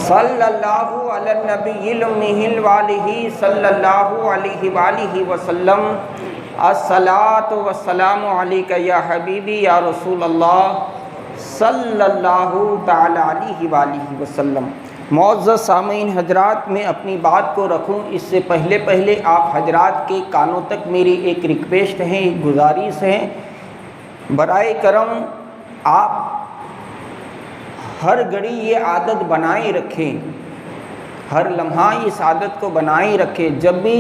صلی اللہ علی النبی الامی الوالہ صلی اللہ علیہ وآلہ وسلم الصلاۃ والسلام علیک یا حبیبی یا رسول اللہ صلی اللہ تعالی علیہ وآلہ وسلم۔ معزز سامعین حضرات، میں اپنی بات کو رکھوں اس سے پہلے آپ حضرات کے کانوں تک میری ایک ریکویسٹ ہے، ایک گزارش ہے، برائے کرم آپ ہر گھڑی یہ عادت بنائے رکھیں، ہر لمحہ اس عادت کو بنائے رکھیں، جب بھی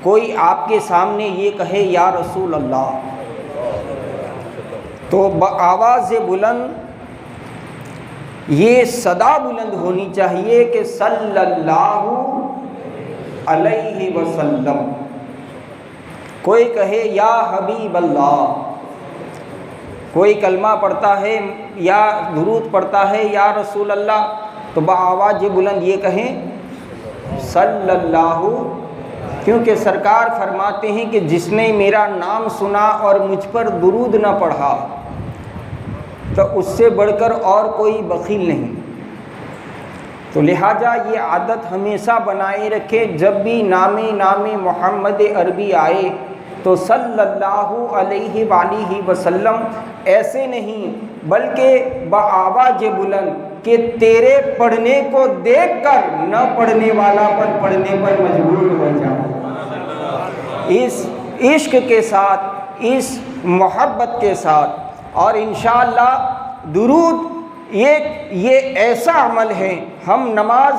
کوئی آپ کے سامنے یہ کہے یا رسول اللہ تو بآواز بلند یہ صدا بلند ہونی چاہیے کہ صلی اللہ علیہ وسلم۔ کوئی کہے یا حبیب اللہ، کوئی کلمہ پڑھتا ہے یا درود پڑھتا ہے یا رسول اللہ تو بآواز بلند یہ کہیں صلی اللہ، کیونکہ سرکار فرماتے ہیں کہ جس نے میرا نام سنا اور مجھ پر درود نہ پڑھا تو اس سے بڑھ کر اور کوئی بخیل نہیں۔ تو لہٰذا یہ عادت ہمیشہ بنائے رکھے، جب بھی نام محمد عربی آئے تو صلی اللہ علیہ وآلہ وسلم، ایسے نہیں بلکہ بآواز بلند کہ تیرے پڑھنے کو دیکھ کر نہ پڑھنے والا پر پڑھنے پر مجبور ہو جائے، اس عشق کے ساتھ، اس محبت کے ساتھ۔ اور انشاءاللہ درود یہ ایسا عمل ہے، ہم نماز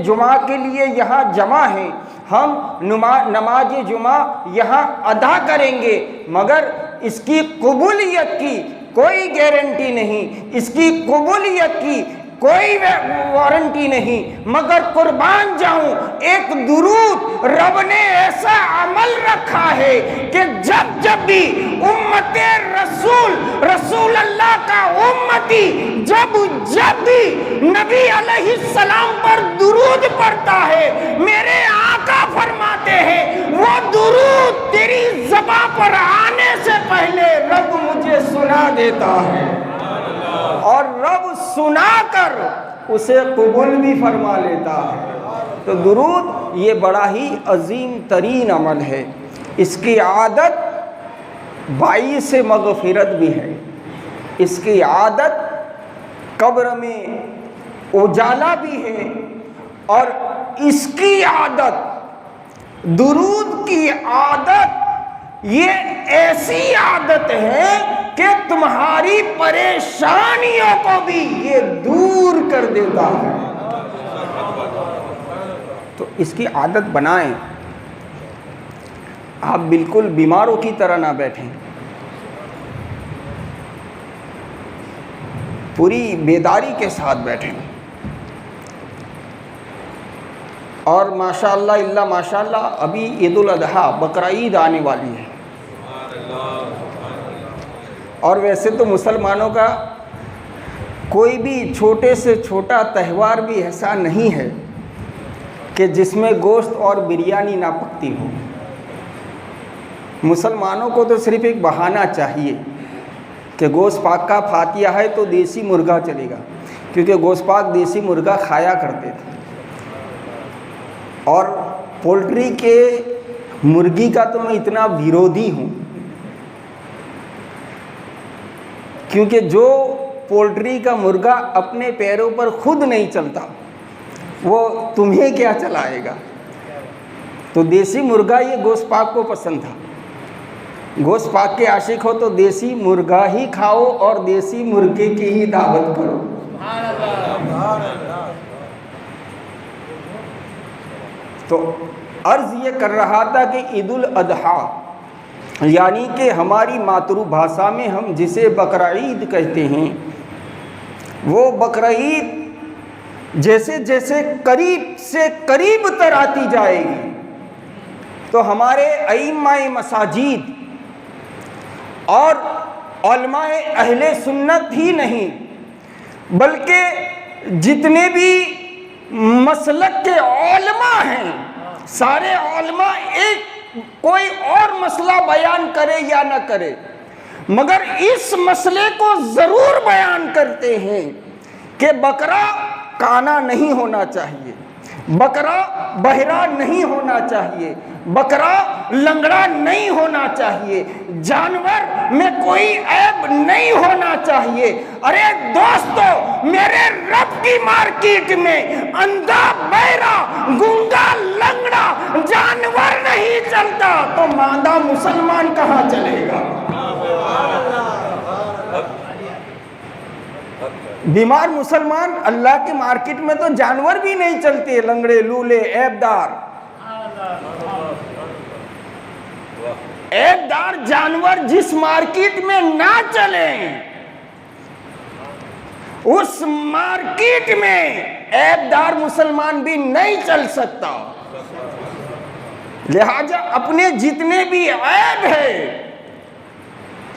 جمعہ کے لیے یہاں جمع ہیں، ہم نماز جمعہ یہاں ادا کریں گے، مگر اس کی قبولیت کی کوئی گارنٹی نہیں، اس کی قبولیت کی کوئی وارنٹی نہیں، مگر قربان جاؤں ایک درود رب نے ایسا عمل رکھا ہے کہ جب بھی امت رسول اللہ کا امتی جب بھی نبی علیہ السلام پر درود پڑھتا ہے، میرے آقا فرماتے ہیں وہ درود تیری زبان پر آنے سے پہلے رب مجھے سنا دیتا ہے، اور رب سنا کر اسے قبول بھی فرما لیتا ہے۔ تو درود یہ بڑا ہی عظیم ترین عمل ہے، اس کی عادت باعث مغفرت بھی ہے، اس کی عادت قبر میں اجالا بھی ہے، اور اس کی عادت، درود کی عادت یہ ایسی عادت ہے کہ تمہاری پریشانیوں کو بھی یہ دور کر دیتا ہے۔ تو اس کی عادت بنائیں، آپ بالکل بیماروں کی طرح نہ بیٹھیں، پوری بیداری کے ساتھ بیٹھیں، اور ماشاءاللہ ابھی عید الاضحیٰ بقرعید آنے والی ہے، اور ویسے تو مسلمانوں کا کوئی بھی چھوٹے سے چھوٹا تہوار بھی ایسا نہیں ہے کہ جس میں گوشت اور بریانی نہ پکتی ہو۔ مسلمانوں کو تو صرف ایک بہانہ چاہیے کہ گوشت پاک کا فاتحہ ہے تو دیسی مرغا چلے گا، کیونکہ گوشت پاک دیسی مرغا کھایا کرتے تھے، اور پولٹری کے مرغی کا تو میں اتنا ویرودھی ہوں، کیونکہ جو پولٹری کا مرغا اپنے پیروں پر خود نہیں چلتا وہ تمہیں کیا چلائے گا۔ تو دیسی مرغا یہ گوشت پاک کو پسند تھا، گوشت پاک کے عاشق ہو تو دیسی مرغا ہی کھاؤ اور دیسی مرغے کی ہی دعوت کرو۔ تو عرض یہ کر رہا تھا کہ عید الاضحیٰ یعنی کہ ہماری ماترو بھاشا میں ہم جسے بقرعید کہتے ہیں، وہ بقرعید جیسے جیسے قریب سے قریب تر آتی جائے گی تو ہمارے ائمہ مساجد اور علماء اہل سنت ہی نہیں بلکہ جتنے بھی مسلک کے علماء ہیں، سارے علماء ایک کوئی اور مسئلہ بیان کرے یا نہ کرے مگر اس مسئلے کو ضرور بیان کرتے ہیں کہ بقرہ کانا نہیں ہونا چاہیے، بکرا بہرا نہیں ہونا چاہیے، بکرا لنگڑا نہیں ہونا چاہیے، جانور میں کوئی عیب نہیں ہونا چاہیے۔ ارے دوستو، میرے رب کی مارکیٹ میں اندھا بہرا گونگا لنگڑا جانور نہیں چلتا تو ماندہ مسلمان کہاں چلے گا؟ بیمار مسلمان، اللہ کی مارکیٹ میں تو جانور بھی نہیں چلتے، لنگڑے لولے عیب دار جانور جس مارکیٹ میں نہ چلیں اس مارکیٹ میں عیب دار مسلمان بھی نہیں چل سکتا۔ لہذا اپنے جتنے بھی عیب ہیں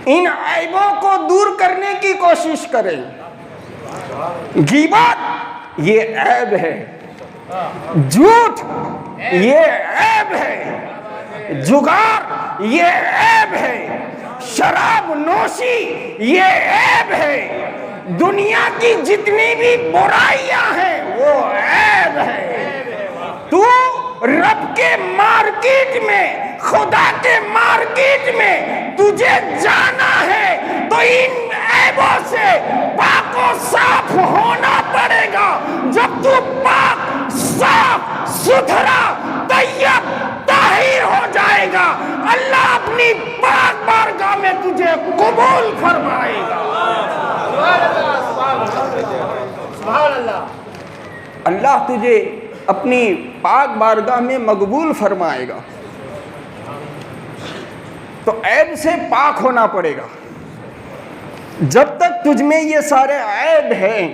ان عیبوں کو دور کرنے کی کوشش کریں۔ غیبت یہ عیب ہے، جھوٹ یہ عیب ہے، جگار یہ عیب ہے، شراب نوشی یہ عیب ہے، دنیا کی جتنی بھی برائیاں ہیں وہ عیب ہے۔ تو رب کے مارکیٹ میں، خدا کے مارکیٹ میں تجھے جانا ہے تو ان عیبوں سے پاک و صاف ہونا پڑے گا۔ جب تو پاک، صاف، ستھرا، طیب، طاہر ہو جائے گا اللہ اپنی پاک بارگاہ میں تجھے قبول فرمائے گا۔ اللہ تجھے اپنی پاک بارگاہ میں مقبول فرمائے گا۔ تو عیب سے پاک ہونا پڑے گا۔ جب تک تجھ میں یہ سارے عیب ہیں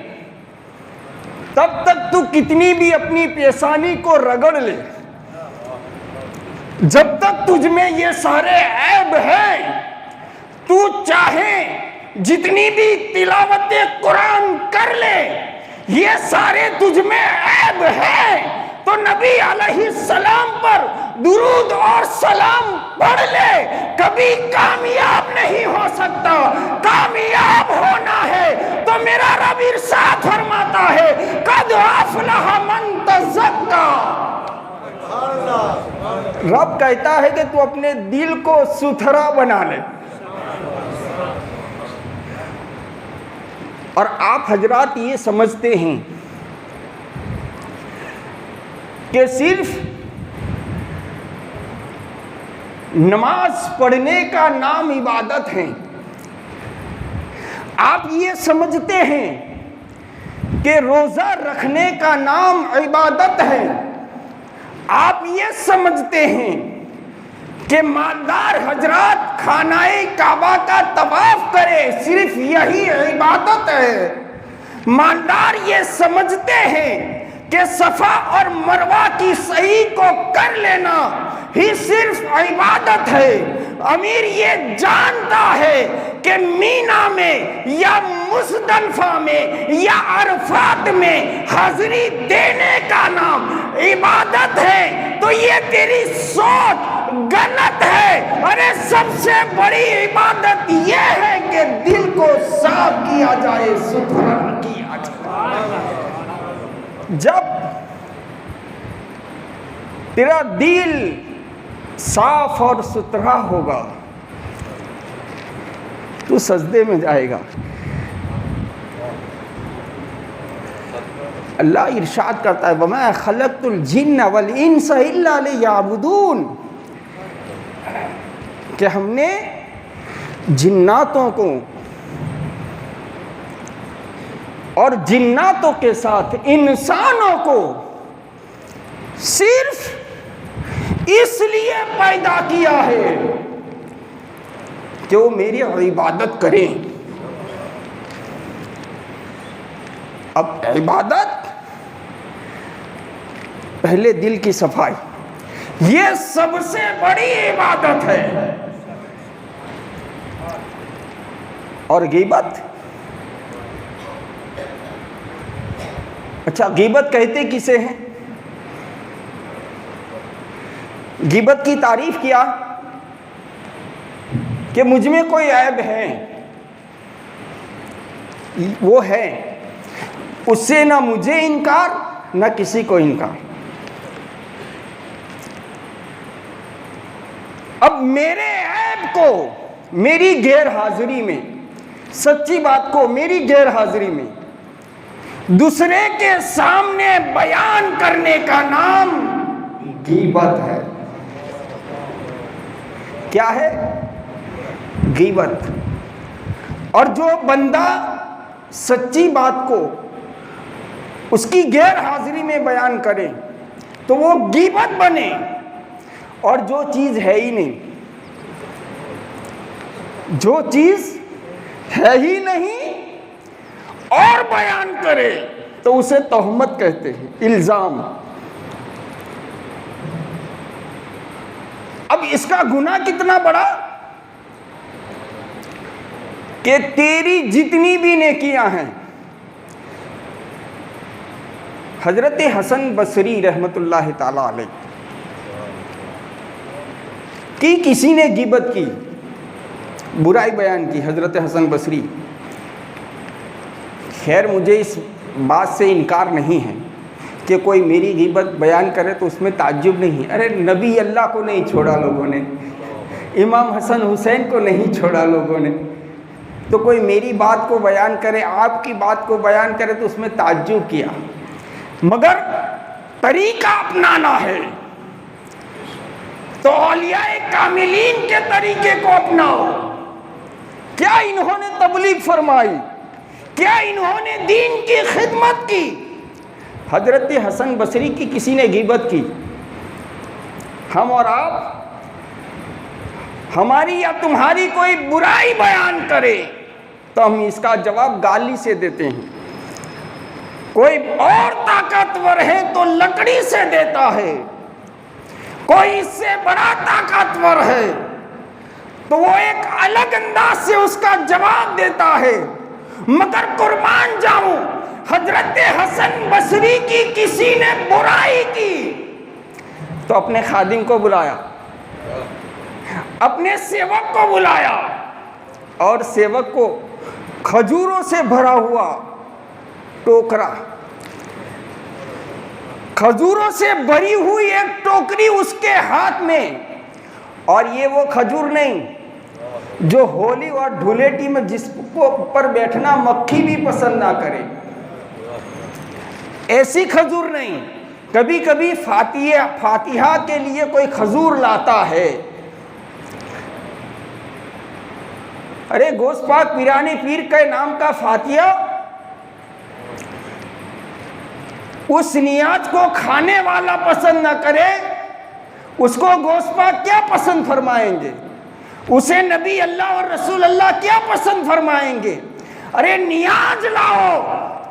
تب تک تو کتنی بھی اپنی پیشانی کو رگڑ لے، جب تک تجھ میں یہ سارے عیب ہیں تو چاہے جتنی بھی تلاوت قرآن کر لے، یہ سارے تجھ میں عیب ہیں تو نبی علیہ السلام پر درود اور سلام پڑھ لے، کبھی کامیاب نہیں ہو سکتا۔ کامیاب ہونا ہے تو میرا رب ارشاد فرماتا ہے قد افلح من تزکا۔ رب کہتا ہے کہ تو اپنے دل کو ستھرا بنا لے۔ اور آپ حضرات یہ سمجھتے ہیں کہ صرف نماز پڑھنے کا نام عبادت ہے، آپ یہ سمجھتے ہیں کہ روزہ رکھنے کا نام عبادت ہے، آپ یہ سمجھتے ہیں کہ مالدار حضرات خانہ کعبہ کا طواف کرے صرف یہی عبادت ہے، مالدار یہ سمجھتے ہیں کہ صفا اور مروہ کی سعی کو کر لینا ہی صرف عبادت ہے۔ امیر یہ جانتا ہے کہ مینا میں یا مزدلفہ میں یا عرفات میں حاضری دینے کا نام عبادت ہے تو یہ تیری سوچ غلط ہے۔ ارے سب سے بڑی عبادت یہ ہے کہ دل کو صاف کیا جائے، ستھرا کیا جائے۔ جب تیرا دل صاف اور ستھرا ہوگا تو سجدے میں جائے گا۔ اللہ ارشاد کرتا ہے وَمَا خَلَقْتُ الْجِنَّ وَالْإِنسَ إِلَّا لِيَعْبُدُونَ، کہ ہم نے جناتوں کو اور جناتوں کے ساتھ انسانوں کو صرف اس لیے پیدا کیا ہے کہ وہ میری عبادت کریں۔ اب عبادت پہلے دل کی صفائی، یہ سب سے بڑی عبادت ہے۔ اور غیبت، اچھا غیبت کہتے کسے ہیں؟ غیبت کی تعریف کیا کہ مجھ میں کوئی عیب ہے، وہ ہے اس سے نہ مجھے انکار نہ کسی کو انکار۔ اب میرے عیب کو میری غیر حاضری میں، سچی بات کو میری غیر حاضری میں دوسرے کے سامنے بیان کرنے کا نام غیبت ہے۔ کیا ہے؟ غیبت۔ اور جو بندہ سچی بات کو اس کی غیر حاضری میں بیان کرے تو وہ غیبت بنے، اور جو چیز ہے ہی نہیں، جو چیز ہے ہی نہیں اور بیان کرے تو اسے تہمت کہتے ہیں، الزام۔ اب اس کا گناہ کتنا بڑا کہ تیری جتنی بھی نیکیاں ہیں، حضرت حسن بصری رحمت اللہ تعالی علیہ کی کسی نے غیبت کی، برائی بیان کی، حضرت حسن بصری۔ خیر مجھے اس بات سے انکار نہیں ہے کہ کوئی میری غیبت بیان کرے تو اس میں تعجب نہیں۔ ارے نبی اللہ کو نہیں چھوڑا لوگوں نے، امام حسن حسین کو نہیں چھوڑا لوگوں نے، تو کوئی میری بات کو بیان کرے، آپ کی بات کو بیان کرے تو اس میں تعجب کیا، مگر طریقہ اپنانا ہے تو اولیاء کاملین کے طریقے کو اپناؤ۔ کیا انہوں نے تبلیغ فرمائی، کیا انہوں نے دین کی خدمت کی؟ حضرت حسن بصری کی کسی نے غیبت کی، ہم اور آپ، ہماری یا تمہاری کوئی برائی بیان کرے تو ہم اس کا جواب گالی سے دیتے ہیں۔ کوئی اور طاقتور ہے تو لکڑی سے دیتا ہے، کوئی اس سے بڑا طاقتور ہے تو وہ ایک الگ انداز سے اس کا جواب دیتا ہے۔ مگر قربان جاؤں، حضرت حسن بصری کی کسی نے برائی کی تو اپنے خادم کو بلایا، اپنے سیوک کو بلایا، اور سیوک کو کھجوروں سے بھرا ہوا ٹوکرا، کھجوروں سے بھری ہوئی ایک ٹوکری اس کے ہاتھ میں، اور یہ وہ کھجور نہیں جو ہولی اور دھولیٹی میں جس کو پر بیٹھنا مکھی بھی پسند نہ کرے، ایسی کھجور نہیں۔ کبھی کبھی فاتحہ کے لیے کوئی کھجور لاتا ہے، ارے گوشت پاک پیرانے پیر کے نام کا فاتحہ اس نیاز کو کھانے والا پسند نہ کرے، اس کو گوشت پاک کیا پسند فرمائیں گے؟ اسے نبی اللہ اور رسول اللہ کیا پسند فرمائیں گے؟ ارے نیاز لاؤ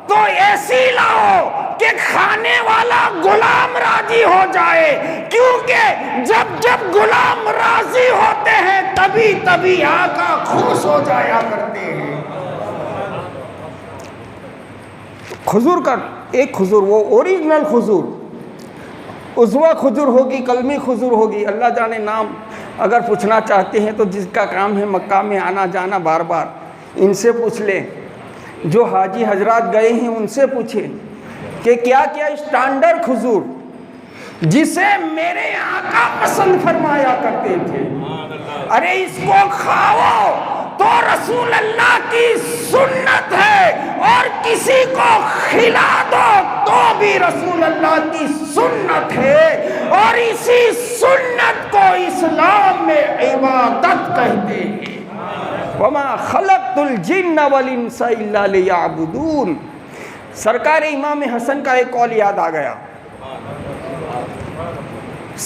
تو ایسی لاؤ کہ کھانے والا غلام راضی ہو جائے، کیونکہ جب جب غلام راضی ہوتے ہیں تبھی تبھی آقا خوش ہو جایا کرتے ہیں۔ کھجور کا ایک کھجور، وہ اوریجنل کھجور، عضوہ کھجور ہوگی، کلمی کھجور ہوگی، اللہ جانے نام۔ اگر پوچھنا چاہتے ہیں تو جس کا کام ہے مکہ میں آنا جانا بار بار، ان سے پوچھ لیں، جو حاجی حضرات گئے ہیں ان سے پوچھیں کہ کیا کیا اسٹینڈرڈ کھجور جسے میرے آقا پسند فرمایا کرتے تھے، ارے اس کو کھاؤ تو رسول اللہ کی سنت ہے، اور کسی کو کھلا دو تو بھی رسول اللہ کی سنت ہے، اور اسی سنت کو اسلام میں عبادت کہتے ہیں۔ وَمَا خَلَقْتُ الْجِنَّ وَالْإِنسَ إِلَّا لِيَعْبُدُونَ۔ سرکار امام حسن کا ایک قول یاد آ گیا۔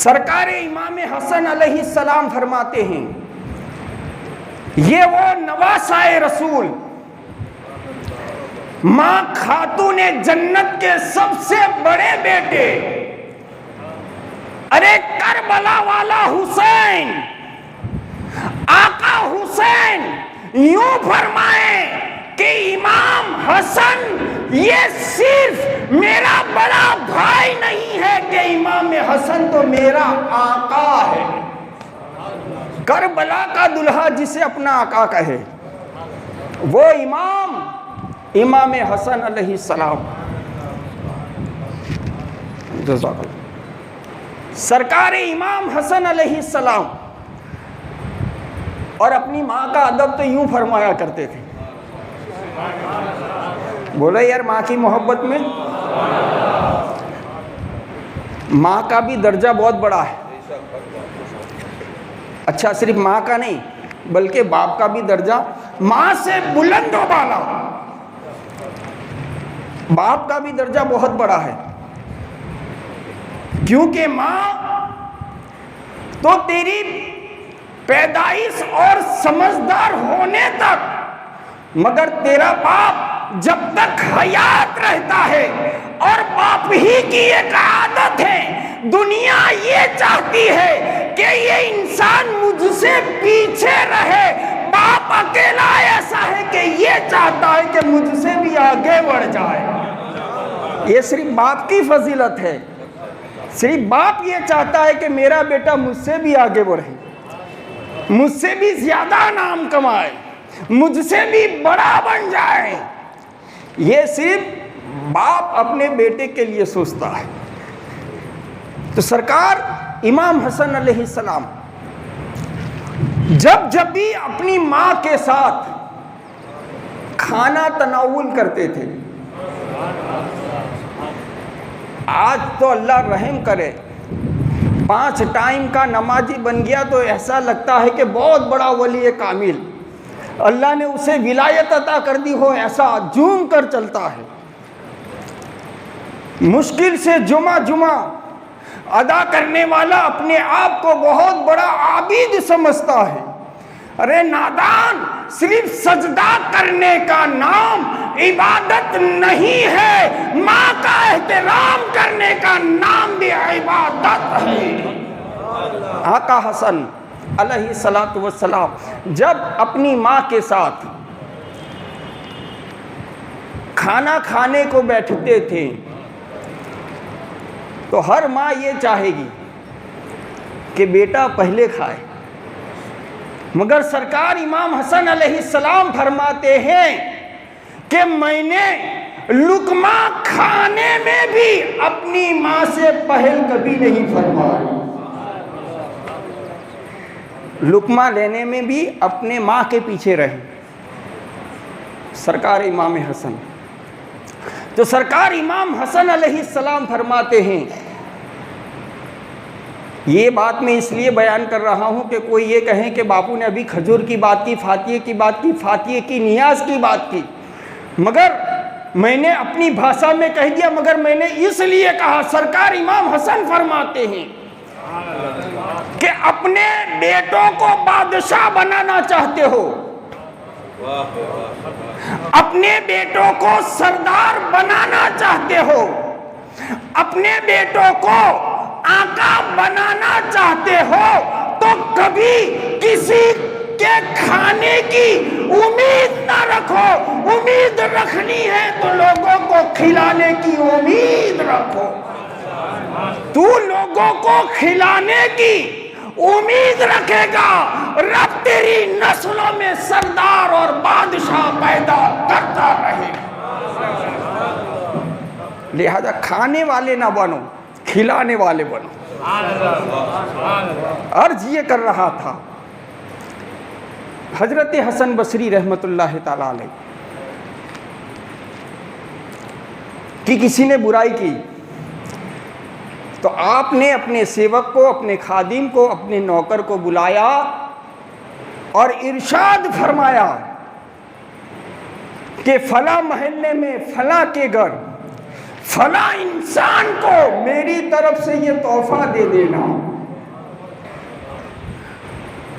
سرکار امام حسن علیہ السلام فرماتے ہیں، یہ وہ نواسائے رسول، ماں خاتون جنت کے سب سے بڑے بیٹے، ارے کربلا والا حسین، آقا حسین یوں فرمائیں کہ امام حسن یہ صرف میرا بڑا بھائی نہیں ہے کہ امام حسن تو میرا آقا ہے۔ کربلا کا دلہا جسے اپنا آقا کہے، وہ امام امام حسن علیہ السلام، جزاک اللہ، سرکار امام حسن علیہ السلام، اور اپنی ماں کا ادب تو یوں فرمایا کرتے تھے، بولو یار ماں کی محبت میں ماں کا بھی درجہ بہت بڑا ہے. اچھا صرف ماں کا نہیں بلکہ باپ کا بھی درجہ ماں سے بلند و بالا، باپ کا بھی درجہ بہت بڑا ہے، کیونکہ ماں تو تیری پیدائش اور سمجھدار ہونے تک، مگر تیرا باپ جب تک حیات رہتا ہے، اور باپ ہی کی ایک عادت ہے، دنیا یہ چاہتی ہے کہ یہ انسان مجھ سے پیچھے رہے، باپ اکیلا ایسا ہے کہ یہ چاہتا ہے کہ مجھ سے بھی آگے بڑھ جائے. یہ صرف باپ کی فضیلت ہے، صرف باپ یہ چاہتا ہے کہ میرا بیٹا مجھ سے بھی آگے بڑھے، مجھ سے بھی زیادہ نام کمائے، مجھ سے بھی بڑا بن جائے. یہ صرف باپ اپنے بیٹے کے لیے سوچتا ہے. تو سرکار امام حسن علیہ السلام جب بھی اپنی ماں کے ساتھ کھانا تناول کرتے تھے، آج تو اللہ رحم کرے 5 ٹائم کا نمازی بن گیا تو ایسا لگتا ہے کہ بہت بڑا ولی کامل، اللہ نے اسے ولایت عطا کر دی ہو، ایسا جھوم کر چلتا ہے. مشکل سے جمعہ ادا کرنے والا اپنے آپ کو بہت بڑا عابد سمجھتا ہے. ارے نادان، صرف سجدہ کرنے کا نام عبادت نہیں ہے، ماں کا احترام کرنے کا نام بھی عبادت ہے. آقا حسن علیہ الصلوۃ والسلام جب اپنی ماں کے ساتھ کھانا کھانے کو بیٹھتے تھے تو ہر ماں یہ چاہے گی کہ بیٹا پہلے کھائے، مگر سرکار امام حسن علیہ السلام فرماتے ہیں کہ میں نے لقمہ کھانے میں بھی اپنی ماں سے پہل کبھی نہیں فرمائی، لقمہ لینے میں بھی اپنے ماں کے پیچھے رہے سرکار امام حسن. تو سرکار امام حسن علیہ السلام فرماتے ہیں، یہ بات میں اس لیے بیان کر رہا ہوں کہ کوئی یہ کہیں کہ باپو نے ابھی کھجور کی بات کی، فاتحے کی بات کی، فاتحے کی نیاز کی بات کی، مگر میں نے اپنی بھاشا میں کہہ دیا، مگر میں نے اس لیے کہا. سرکار امام حسن فرماتے ہیں کہ اپنے بیٹوں کو بادشاہ بنانا چاہتے ہو، اپنے بیٹوں کو سردار بنانا چاہتے ہو، اپنے بیٹوں کو آقا بنانا چاہتے ہو، تو کبھی کسی کے کھانے کی امید نہ رکھو. امید رکھنی ہے تو لوگوں کو کھلانے کی امید رکھو. تو لوگوں کو کھلانے کی امید رکھے گا، رب تیری نسلوں میں سردار اور بادشاہ پیدا کرتا رہے گا. لہذا کھانے والے نہ بنو، کھلانے والے بنو. عرض یہ کر رہا تھا، حضرت حسن بصری رحمت اللہ تعالی علیہ کہ کسی نے برائی کی تو آپ نے اپنے سیوک کو، اپنے خادم کو، اپنے نوکر کو بلایا اور ارشاد فرمایا کہ فلاں محلے میں فلاں کے گھر فلاں انسان کو میری طرف سے یہ تحفہ دے دینا،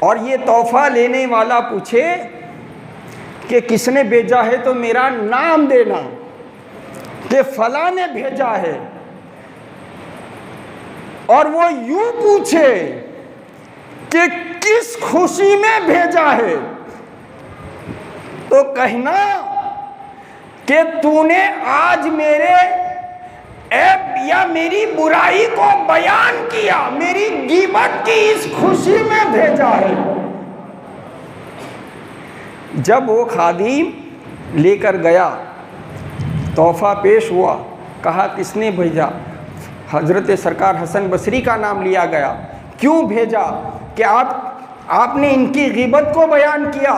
اور یہ تحفہ لینے والا پوچھے کہ کس نے بھیجا ہے تو میرا نام دینا کہ فلاں نے بھیجا ہے، اور وہ یوں پوچھے کہ کس خوشی میں بھیجا ہے تو کہنا کہ تو نے آج میرے عیب یا میری برائی کو بیان کیا، میری غیبت کی اس خوشی میں بھیجا ہے. جب وہ خادم لے کر گیا تحفہ پیش ہوا، کہا کس نے بھیجا؟ حضرت سرکار حسن بصری کا نام لیا گیا۔ کیوں بھیجا؟ کہ آپ نے ان کی غیبت کو بیان کیا،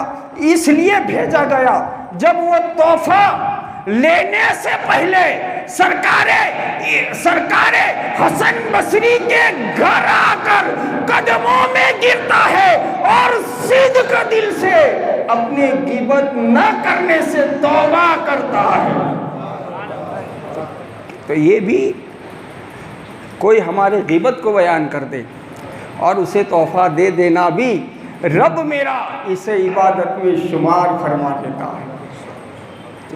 اس لیے بھیجا گیا۔ جب وہ تحفہ لینے سے پہلے سرکار حسن بصری کے گھر آ کر قدموں میں گرتا ہے اور صدق دل سے اپنے غیبت نہ کرنے سے توبہ کرتا ہے۔ تو یہ بھی کوئی ہمارے غیبت کو بیان کر دے اور اسے تحفہ دے دینا بھی رب میرا اسے عبادت میں شمار فرما دیتا ہے۔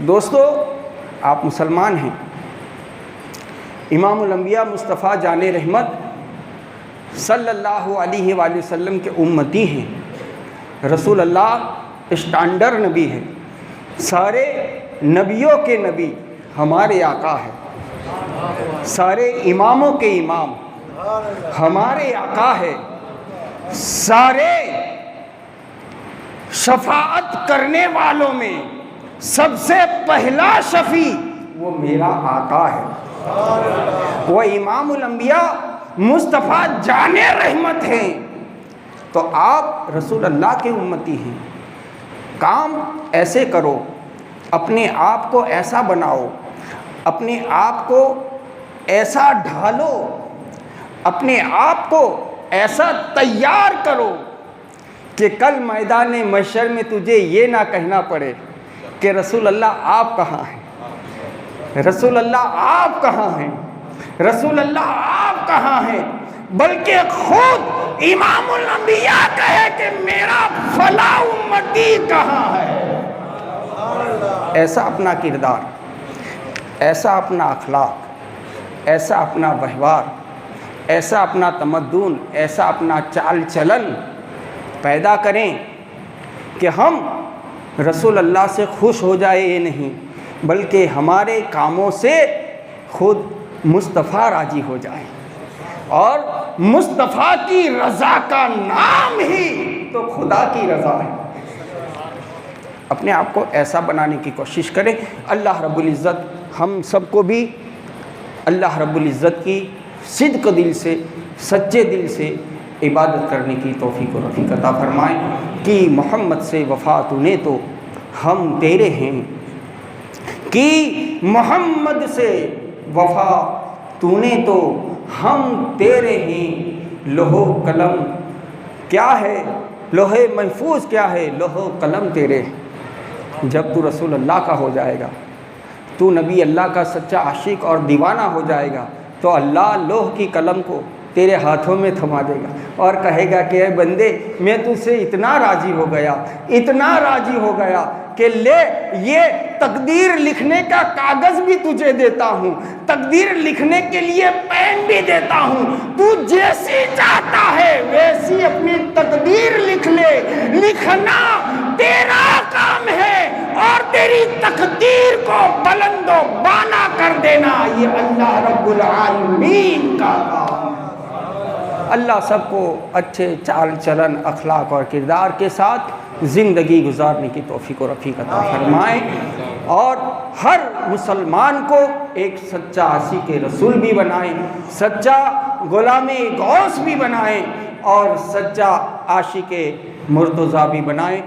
دوستو، آپ مسلمان ہیں، امام الانبیاء مصطفیٰ جان رحمت صلی اللہ علیہ وآلہ وسلم کے امتی ہیں۔ رسول اللہ اسٹینڈرڈ نبی ہے، سارے نبیوں کے نبی ہمارے آقا ہے، سارے اماموں کے امام ہمارے آقا ہے، سارے شفاعت کرنے والوں میں سب سے پہلا شفیع وہ میرا آقا ہے، وہ امام الانبیاء مصطفیٰ جان رحمت ہیں۔ تو آپ رسول اللہ کے امتی ہیں، کام ایسے کرو، اپنے آپ کو ایسا بناؤ، اپنے آپ کو ایسا ڈھالو، اپنے آپ کو ایسا تیار کرو کہ کل میدان محشر میں تجھے یہ نہ کہنا پڑے کہ رسول اللہ آپ کہاں ہیں، رسول اللہ آپ کہاں ہیں، رسول اللہ آپ کہاں ہیں، بلکہ خود امام الانبیاء کہے کہ میرا فلاں امتی کہاں ہے۔ ایسا اپنا کردار، ایسا اپنا اخلاق، ایسا اپنا ویوہار، ایسا اپنا تمدن، ایسا اپنا چال چلن پیدا کریں کہ ہم رسول اللہ سے خوش ہو جائے، یہ نہیں بلکہ ہمارے کاموں سے خود مصطفیٰ راضی ہو جائے، اور مصطفیٰ کی رضا کا نام ہی تو خدا کی رضا ہے۔ اپنے آپ کو ایسا بنانے کی کوشش کریں۔ اللہ رب العزت ہم سب کو بھی اللہ رب العزت کی صدق دل سے، سچے دل سے عبادت کرنے کی توفیق و رفیق عطا فرمائے کہ محمد سے وفا تو نے تو ہم تیرے ہیں، کہ محمد سے وفا تو نے تو ہم تیرے ہیں۔ لوح قلم کیا ہے، لوح محفوظ کیا ہے، لوح قلم تیرے۔ جب تو رسول اللہ کا ہو جائے گا، تو نبی اللہ کا سچا عاشق اور دیوانہ ہو جائے گا، تو اللہ لوح کی قلم کو تیرے ہاتھوں میں تھما دے گا اور کہے گا کہ اے بندے، میں تجھ سے اتنا راضی ہو گیا، اتنا راضی ہو گیا کہ لے یہ تقدیر لکھنے کا کاغذ بھی تجھے دیتا ہوں، تقدیر لکھنے کے لیے پین بھی دیتا ہوں، تو جیسی چاہتا ہے ویسی اپنی تقدیر لکھ لے، لکھنا تیرا کام ہے اور تیری تقدیر کو بلند و بالا کر دینا یہ اللہ رب العالمین کا کام ہے۔ اللہ سب کو اچھے چال چلن، اخلاق اور کردار کے ساتھ زندگی گزارنے کی توفیق و رفیق عطا فرمائے، اور ہر مسلمان کو ایک سچا عاشق رسول بھی بنائیں، سچا غلام غوث بھی بنائیں، اور سچا عاشق مرتضیٰ بھی بنائیں۔